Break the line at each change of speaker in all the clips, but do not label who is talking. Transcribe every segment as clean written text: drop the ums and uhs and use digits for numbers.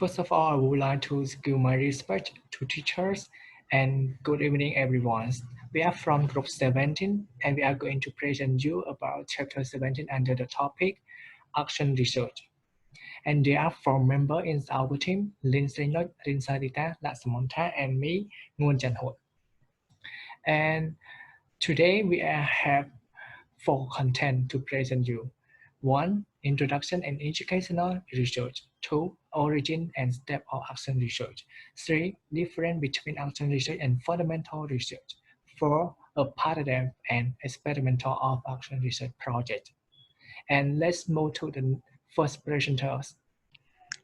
First of all, I would like to give my respect to teachers and good evening everyone. We are from group 17 and we are going to present you about chapter 17 under the topic Action Research. And there are four members in our team, Rin Sreynoch, Rin Sarita, Lak Somontha, and me, Nguon chanhout. And today we have four content to present you. 1. Introduction and educational research. 2. Origin and step of action research. 3. Difference between action research and fundamental research. 4. A paradigm and experimental of action research project. And let's move to the first presenters.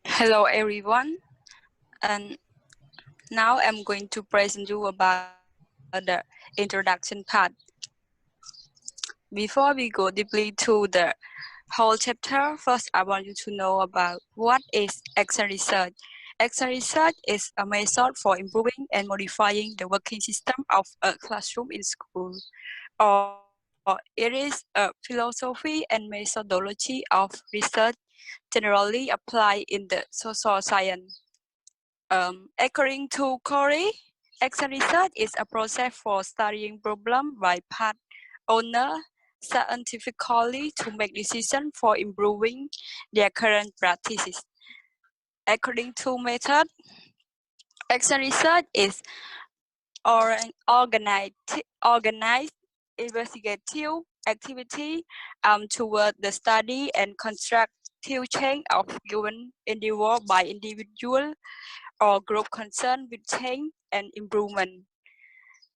Hello everyone, and now I'm going to present you about the introduction part. Before we go deeply to the whole chapter, first I want you to know about what is action research. Action research is a method for improving and modifying the working system of a classroom in school, or it is a philosophy and methodology of research generally applied in the social science. According to Corey, action research is a process for studying problems by part owner scientifically to make decisions for improving their current practices. According to method, action research is organized investigative activity toward the study and constructive change of given endeavor by individual or group concerned with change and improvement.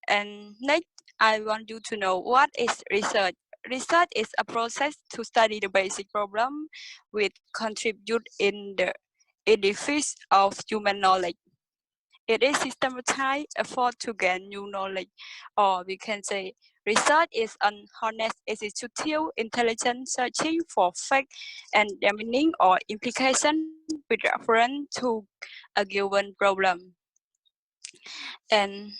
And next, I want you to know what is research. Research is a process to study the basic problem which contribute in the edifice of human knowledge. It is systematized effort to gain new knowledge, or we can say research is an honest institute intelligent searching for fact and their meaning or implication with reference to a given problem. And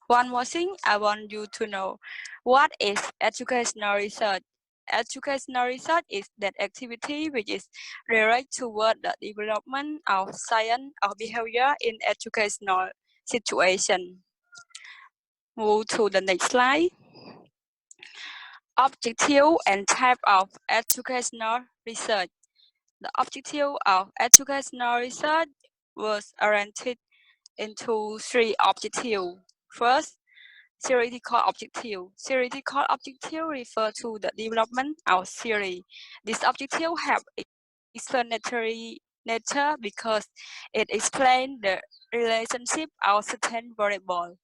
one more thing I want you to know, what is educational research? Educational research is that activity which is directed toward the development of science or behavior in educational situation. Move to the next slide. Objective and type of educational research. The objective of educational research was oriented into three objectives. First, theoretical objective. Theoretical objective refer to the development of theory. This objective have explanatory nature because it explains the relationship of certain variables.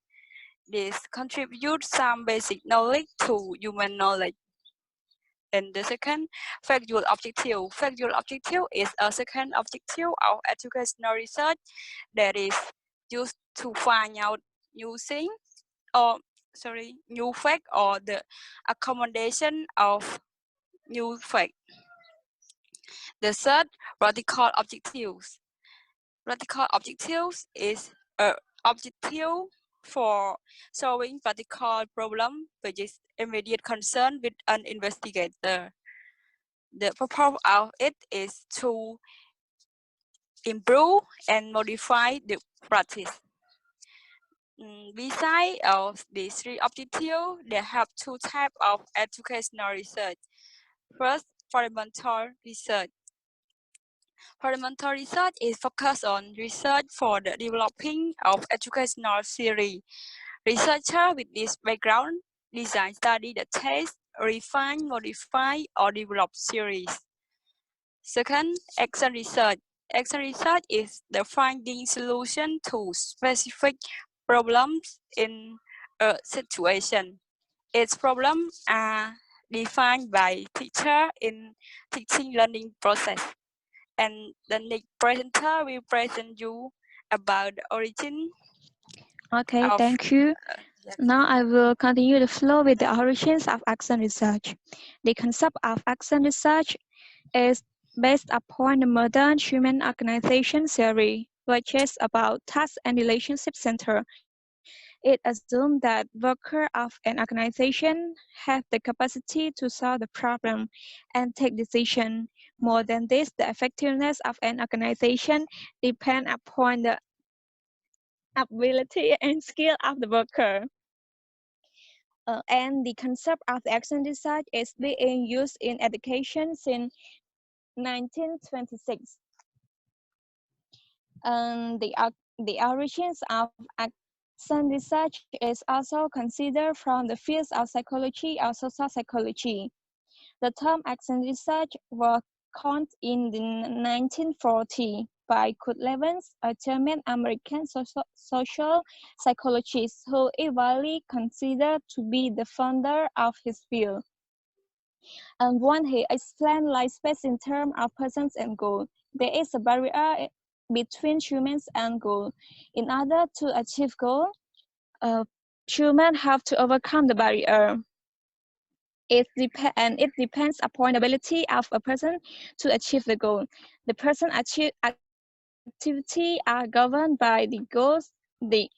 This contributes some basic knowledge to human knowledge. And the second, factual objective. Factual objective is a second objective of educational research that is used to find out new things new fact or the accommodation of new fact. The third, radical objectives. Radical objectives is an objective for solving particular problem which is immediate concern with an investigator. The purpose of it is to improve and modify the practice. Besides of these three objectives, there have two types of educational research. First, fundamental research. Fundamental research is focused on research for the developing of educational theory. Researchers with this background design study that test, refine, modify, or develop theories. Second, action research. Action research is the finding solution to specific problems in a situation. Its problems are defined by teacher in teaching learning process. And the next presenter will present you about the origin.
Okay, thank you. Now I will continue the flow with the origins of action research. The concept of action research is based upon the modern human organization theory, which is about task and relationship center. It assumes that workers of an organization have the capacity to solve the problem and take decisions. More than this, the effectiveness of an organization depends upon the ability and skill of the worker. And the concept of the action research is being used in education since 1926. The origins of action research is also considered from the fields of psychology or social psychology. The term action research was coined in the 1940 by Kurt Lewins, a German-American social psychologist who is widely considered to be the founder of his field. And when he explained life space in terms of persons and goals, there is a barrier between humans and goals. In order to achieve goal, humans have to overcome the barrier. It depends upon the ability of a person to achieve the goal. The person activity are governed by the goals. The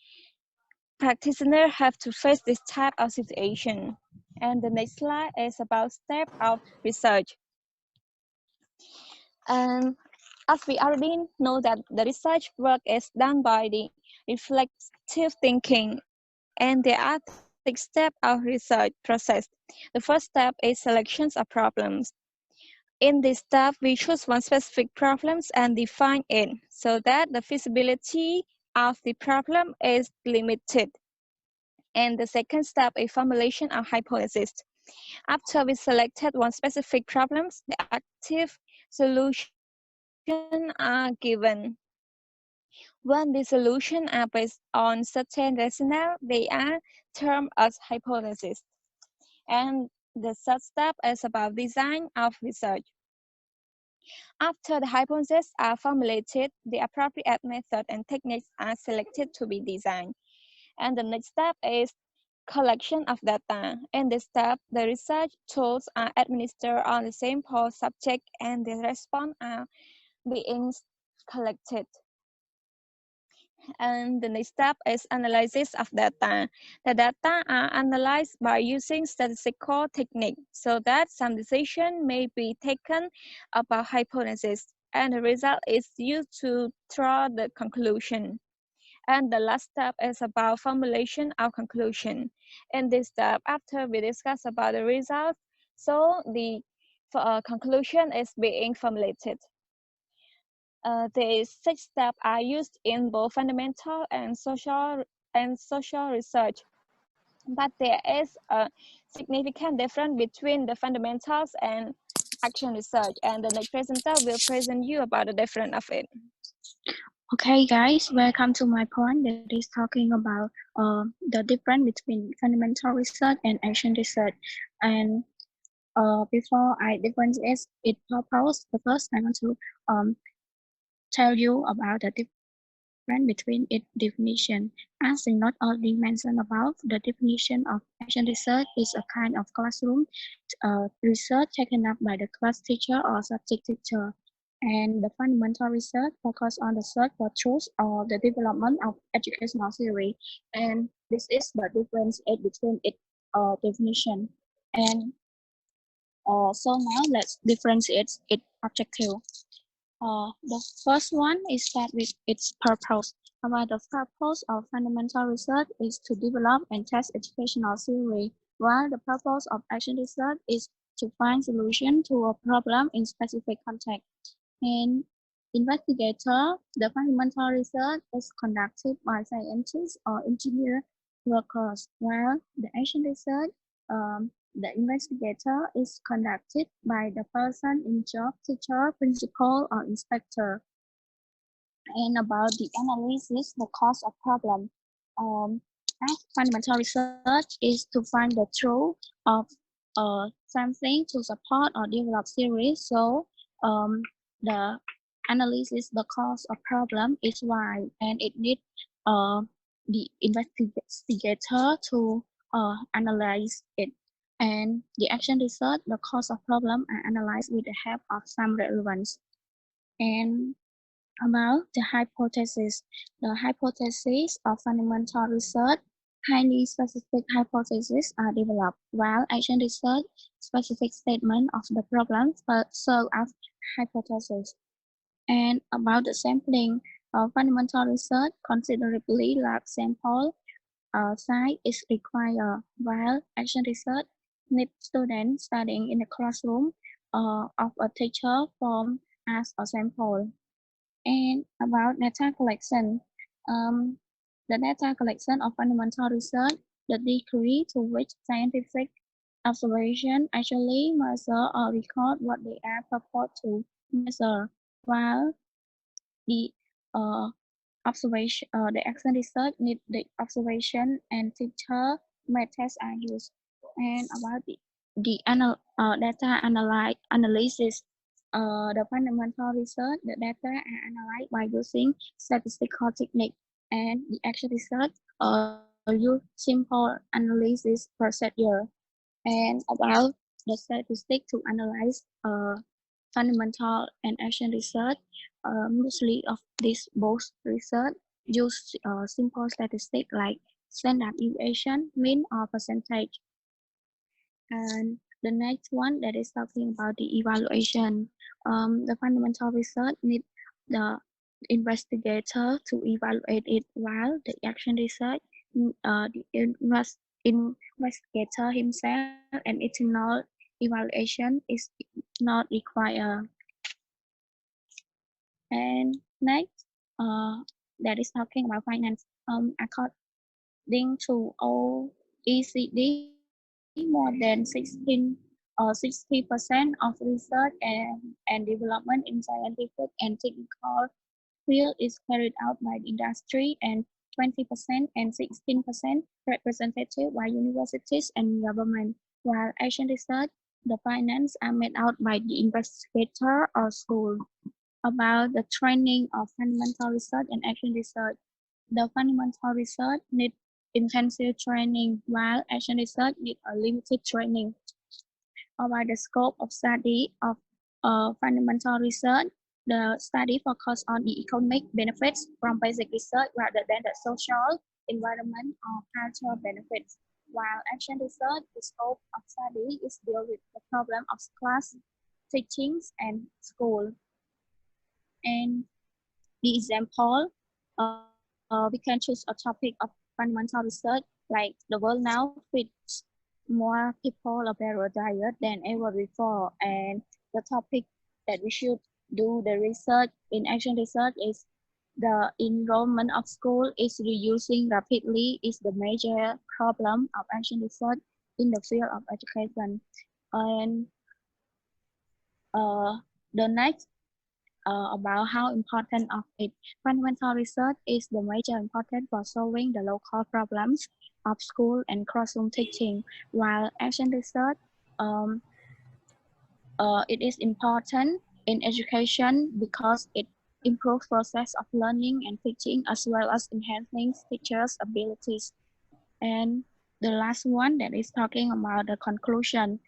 practitioner have to face this type of situation. And the next slide is about step of research. And as we already know that the research work is done by the reflective thinking, and there are 6 steps of research process. The first step is selections of problems. In this step, we choose one specific problem and define it so that the feasibility of the problem is limited. And the second step is formulation of hypothesis. After we selected one specific problem, the active solutions are given. When the solutions are based on certain rationale, they are termed as hypotheses. And the third step is about design of research. After the hypotheses are formulated, the appropriate method and techniques are selected to be designed. And the next step is collection of data. In this step, the research tools are administered on the sample subject and the response are being collected. And the next step is analysis of data. The data are analyzed by using statistical technique so that some decision may be taken about hypothesis, and the result is used to draw the conclusion. And the last step is about formulation of conclusion. In this step, after we discuss about the results, so the conclusion is being formulated. The 6 steps are used in both fundamental and social research, but there is a significant difference between the fundamentals and action research, and the next presenter will present you about the difference of it.
Okay, guys, welcome to my point that is talking about the difference between fundamental research and action research. And before I differentiate its purpose, first I want to tell you about the difference between its definition. As Sreynoch already mentioned above, the definition of action research is a kind of classroom research taken up by the class teacher or subject teacher. And the fundamental research focuses on the search for truth or the development of educational theory. And this is the difference between its definition. And so now let's differentiate its objective. The first one is start with its purpose. About the purpose of fundamental research is to develop and test educational theory, while the purpose of action research is to find solution to a problem in specific context. In investigator, the fundamental research is conducted by scientists or engineer workers, while the action research, the investigator is conducted by the person in job, teacher, principal, or inspector. And about the analysis, the cause of problem. Fundamental research is to find the truth of something to support or develop theory. So the analysis, the cause of problem is wide, and it needs the investigator to analyze it. And the action research, the cause of problem are analyzed with the help of some relevance. And about the hypothesis of fundamental research highly specific hypotheses are developed, while action research specific statement of the problem serve as hypothesis. And about the sampling, fundamental research considerably large sample size is required, while action research needs students studying in the classroom of a teacher form as a sample. And about data collection, um, the data collection of fundamental research, the degree to which scientific observation actually measure or record what they are purport to measure, while the uh, the action research need the observation and teacher methods are used. And about data analysis, the fundamental research, the data are analyzed by using statistical technique, and the action research use simple analysis procedure. And about the statistic to analyze fundamental and action research, mostly of these both research use simple statistics like standard deviation, mean, or percentage. And the next one that is talking about the evaluation. The fundamental research need the investigator to evaluate it, while the action research, the investigator himself and internal evaluation is not required. And next, that is talking about finance. According to OECD, more than 60% of research and development in scientific and technical field is carried out by the industry, and 20% and 16% represented by universities and government, while Asian research, the finance are made out by the investigator or school. About the training of fundamental research and action research, the fundamental research need intensive training, while action research need a limited training. About the scope of study of fundamental research, the study focus on the economic benefits from basic research rather than the social, environment, or cultural benefits, while action research, the scope of study is deal with the problem of class, teachings, and school. And the example, we can choose a topic of fundamental research, like the world now feeds more people a better diet than ever before. And the topic that we should do the research in action research is the enrollment of school is reducing rapidly is the major problem of action research in the field of education. And the next about how important of it. Fundamental research is the major important for solving the local problems of school and classroom teaching, while action research, it is important in education because it improves process of learning and teaching as well as enhancing teachers' abilities. And the last one that is talking about the conclusion.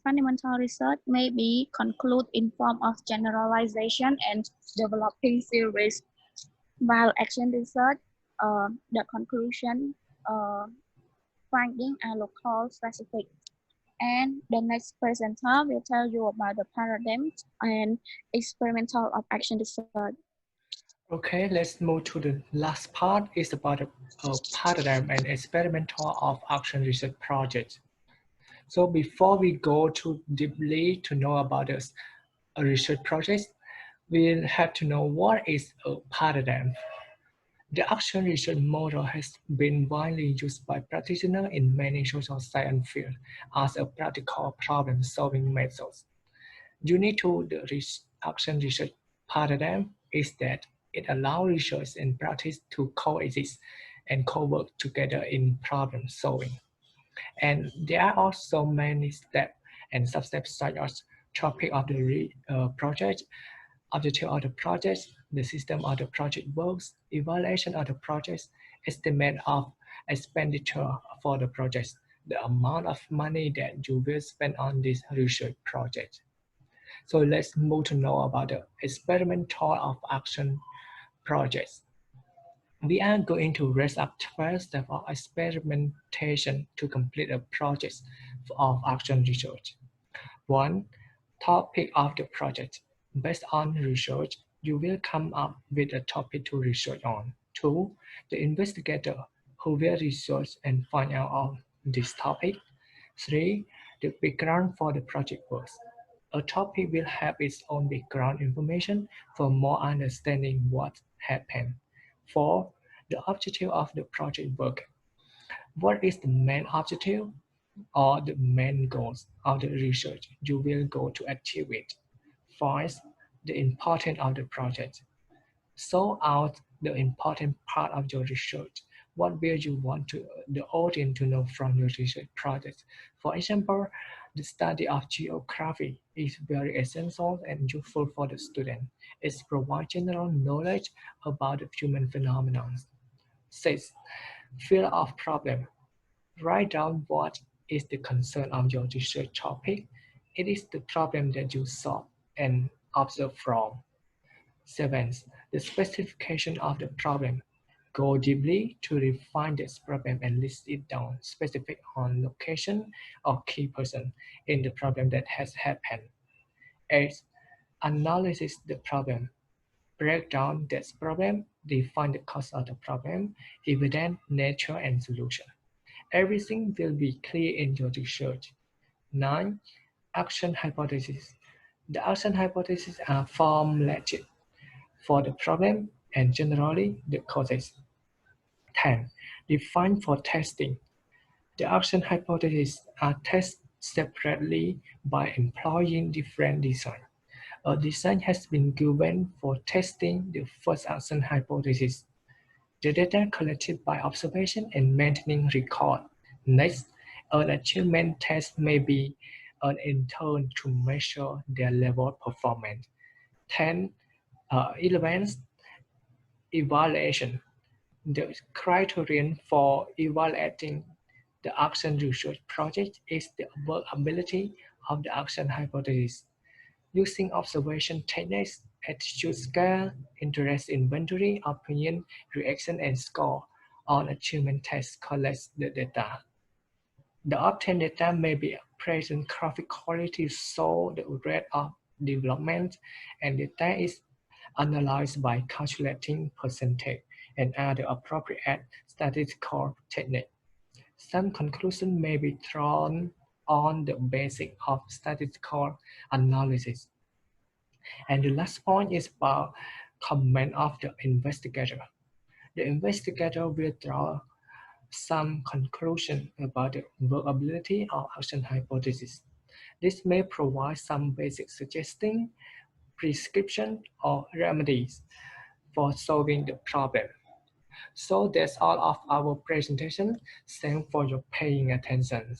Fundamental research may be conclude in form of generalization and developing theories, while action research, the conclusion finding are local specific. And the next presenter will tell you about the paradigms and experimental of action research.
Okay, let's move to the last part. It's about a paradigm and experimental of action research projects. So before we go too deeply to know about this research project, we have to know what is a paradigm. The action research model has been widely used by practitioners in many social science fields as a practical problem-solving method. Unique to the action research paradigm is that it allows research and practice to coexist and co-work together in problem solving. And there are also many steps and substeps such as topic of the project, objective of the project, the system of the project works, evaluation of the project, estimate of expenditure for the project, the amount of money that you will spend on this research project. So let's move to know about the experimental of action projects. We are going to raise up 12 steps of experimentation to complete a project of action research. 1. Topic of the project. Based on research, you will come up with a topic to research on. 2. The investigator who will research and find out on this topic. 3. The background for the project works. A topic will have its own background information for more understanding what happened. 4. The objective of the project work. What is the main objective or the main goals of the research you will go to achieve it? 5. The importance of the project. Sort out the important part of your research. What will you want the audience to know from your research project? For example, the study of geography is very essential and useful for the student. It provides general knowledge about the human phenomena. 6. Field of problem. Write down what is the concern of your research topic. It is the problem that you solve and observe from. 7. The specification of the problem. Go deeply to refine this problem and list it down, specific on location or key person in the problem that has happened. 8. Analysis the problem. Break down this problem, define the cause of the problem, evidence, nature, and solution. Everything will be clear in your research. 9. Action hypothesis. The action hypotheses are formulated for the problem and generally the causes. 10. Define for testing. The action hypotheses are tested separately by employing different design. A design has been given for testing the first action hypothesis. The data collected by observation and maintaining record. Next, an achievement test may be an intern to measure their level of performance. 10. 11. Evaluation. The criterion for evaluating the action research project is the workability of the action hypothesis. Using observation techniques, attitude scale, interest inventory, opinion, reaction, and score on achievement tests collects the data. The obtained data may be present graphic quality, so the rate of development and data is analyzed by calculating percentage and other appropriate statistical technique. Some conclusion may be drawn on the basis of statistical analysis. And the last point is about comment of the investigator. The investigator will draw some conclusion about the workability of action hypothesis. This may provide some basic suggesting, prescription, or remedies for solving the problem. So that's all of our presentation. Thanks for your paying attention.